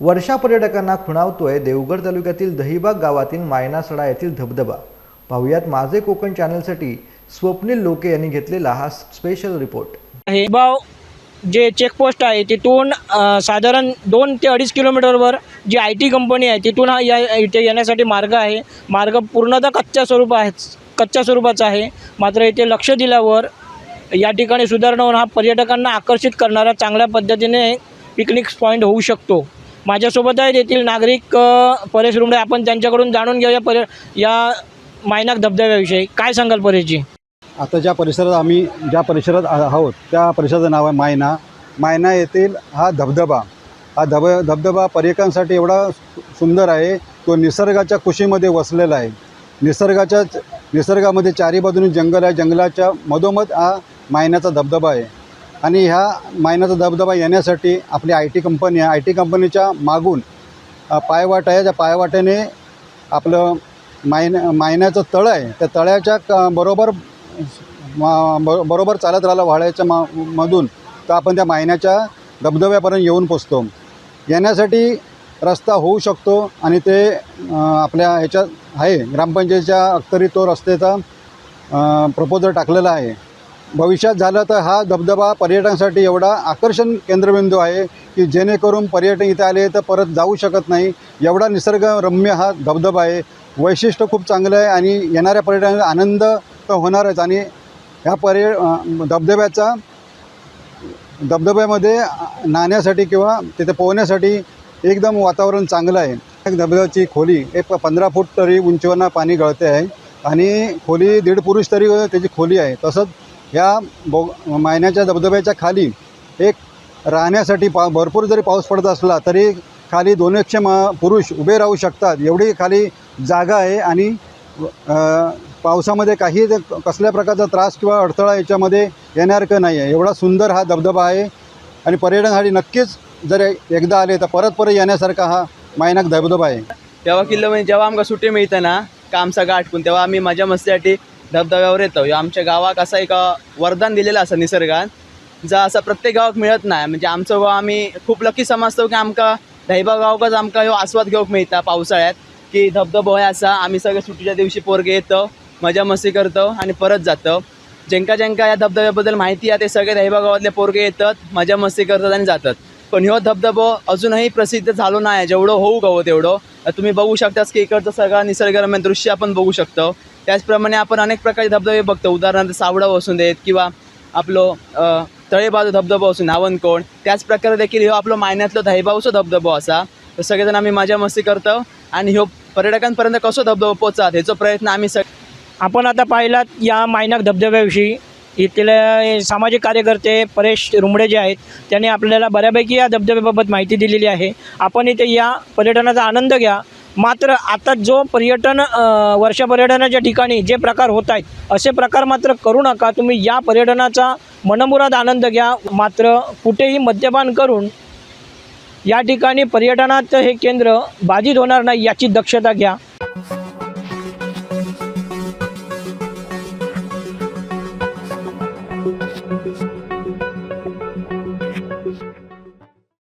वर्षा पर्यटकांना खुणावतोय देवगड तालुक्यातील दहिबाग गावातील मायनासडा येथील धबधबा। पाहुयात माझे कोकण चॅनलसाठी स्वप्नील लोके यांनी घेतलेला हा स्पेशल रिपोर्ट। हे बाव जे चेकपोस्ट आहे तिथून साधारण 2 ते 2.5 किलोमीटरवर जी IT कंपनी आहे तिथून हा इथे येण्यासाठी मार्ग आहे। मार्ग पूर्णतः कच्च्या स्वरूपाचा आहे। मात्र इथे लक्ष दिल्यावर या ठिकाणी सुधारणा होऊन हा पर्यटकांना आकर्षित करणारा चांगल्या पद्धतीने पिकनिक पॉईंट होऊ शकतो। माझ्यासोबत आहेत येथील नागरिक परेश रुमडे। आपण त्यांच्याकडून जाणून घेऊया या मायनाक धबधब्याविषयी। काय सांगाल परेशजी? आता ज्या परिसरात आहोत त्या परिसराचं नाव आहे मायना येथील हा धबधबा पर्यटकांसाठी एवढा सुंदर आहे। तो निसर्गाच्या कुशीमध्ये वसलेला आहे। निसर्गामध्ये चारी बाजूने जंगल आहे। जंगलाच्या मधोमध हा मायनाचा धबधबा आहे। आणि ह्या मायनाचा धबधबा येण्यासाठी आपली IT कंपनी आहे। IT कंपनीच्या मागून पायवाट आहे। त्या पायवाटेने आपलं मायनाचं तळं आहे। त्या तळ्याच्या बरोबर चालत राहिला वाड्याच्या मधून तर आपण त्या मायनाच्या धबधब्यापर्यंत येऊन पोचतो। येण्यासाठी रस्ता होऊ शकतो आणि ते आपल्या ह्याच्यात आहे, ग्रामपंचायतीच्या अखत्यारीत तो रस्त्याचा प्रपोजल टाकलेला आहे। भविष्यात झालं तर हा धबधबा पर्यटकांसाठी एवढा आकर्षण केंद्रबिंदू आहे की जेणेकरून पर्यटक इथे आले तर परत जाऊ शकत नाही। एवढा निसर्गरम्य हा धबधबा आहे। वैशिष्ट्य खूप चांगलं आहे आणि येणाऱ्या पर्यटकांना आनंद तर होणारच। आणि ह्या धबधब्यामध्ये नाहण्यासाठी किंवा तिथे पोहण्यासाठी एकदम वातावरण चांगलं आहे। धबधब्याची खोली 15 फूट तरी उंचीवरनं पाणी गळते आहे आणि खोली 1.5 पुरुष तरी त्याची खोली आहे। तसंच ह्या मायनाच्या धबधब्याच्या खाली राहण्यासाठी भरपूर जरी पाऊस पडत असला तरी खाली 200 पुरुष उभे राहू शकतात एवढी खाली जागा आहे। आणि पावसामध्ये काही कसल्या प्रकारचा त्रास किंवा अडथळा याच्यामध्ये येण्यासारखं नाही आहे। एवढा सुंदर हा धबधबा आहे आणि पर्यटकांसाठी नक्कीच जर एकदा आले तर परत येण्यासारखा हा मायनाक धबधबा आहे। जेव्हा आमका सुट्टी मिळते ना काम सगळं आटकून तेव्हा आम्ही मजा मस्तीसाठी धबधब्यावर येतो। आमच्या गावाक असा एक वरदान दिलेलं असं निसर्गात जर असं प्रत्येक गावात मिळत नाही। म्हणजे आमचं गाव आम्ही खूप लकी समजतो की आमका दहिबाग गावकच आमका ह्यो आस्वाद घेऊक मिळता पावसाळ्यात की धबधबो आहे असा। आम्ही सगळे सुट्टीच्या दिवशी पोरगे येतो, मजा मस्ती करतो आणि परत जातो। ज्यांका या धबधब्याबद्दल माहिती आहे ते सगळे दहिबाग गावातले पोरगे येतात, मजा मस्ती करतात आणि जातात। पण ह्यो धबधबो अजूनही प्रसिद्ध झालो नाही जेवढं होऊ गवं तेवढं। तुम्ही बघू शकताच की इकडचं सगळं निसर्गरम्य दृश्य आपण बघू शकतो। त्याचप्रमाणे आपण अनेक प्रकारचे धबधबे बघतो, उदाहरणार्थ सावडा असून देत किंवा आपलं तळेबाजू धबधबा असून नावनकोण। त्याच प्रकारे देखील ह्यो आपलं मायन्यातलं दहिबावचो धबधबो असा। तर सगळेजण आम्ही मजा मस्ती करतो आणि ह्यो पर्यटकांपर्यंत कसो धबधबा पोहोचतात ह्याचा प्रयत्न आम्ही आपण आता पाहिलात या मायनाक धबधब्याविषयी। इथले सामाजिक कार्यकर्ते परेश रुमडे जे आहेत त्यांनी आपल्याला बऱ्यापैकी या धबधब्याबाबत माहिती दिलेली आहे। आपण इथे या पर्यटनाचा आनंद घ्या। मात्र आता जो वर्षा पर्यटनाच्या ठिकाणी जे प्रकार होत आहेत असे प्रकार मात्र करू नका। तुम्ही या पर्यटनाचा मनमुराद आनंद घ्या। मात्र कुठेही मद्यपान करून या ठिकाणी पर्यटनाचं हे केंद्र बाधित होणार नाही याची दक्षता घ्या।